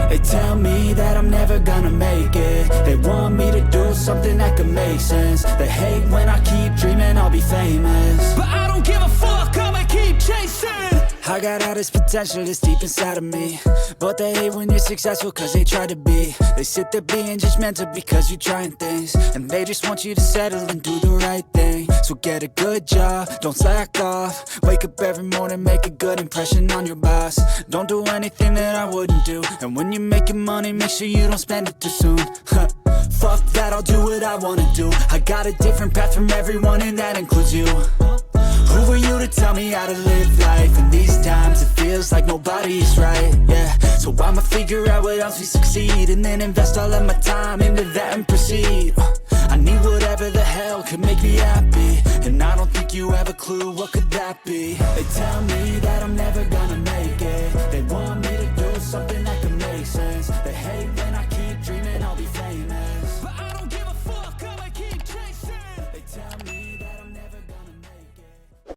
They tell me that I'm never gonna make it. They want me to do something that could make sense. They hate when I keep dreaming I'll be famous, but I don't give a fuck, I'ma keep chasing. I got all this potential that's deep inside of me, but they hate when you're successful cause they try to be. They sit there being judgmental because you're trying things, and they just want you to settle and do the right thing. So get a good job, don't slack off. Wake up every morning, make a good impression on your boss. Don't do anything that I wouldn't do, and when you're making money, make sure you don't spend it too soon. Fuck that, I'll do what I wanna do. I got a different path from everyone and that includes you. Who are you to tell me how to live life? In these times it feels like nobody's right, yeah. So I'ma figure out what else we succeed, and then invest all of my time into that and proceed. I need whatever the hell could make me happy, and I don't think you have a clue what could that be. They tell me that I'm never gonna make it. They want me to do something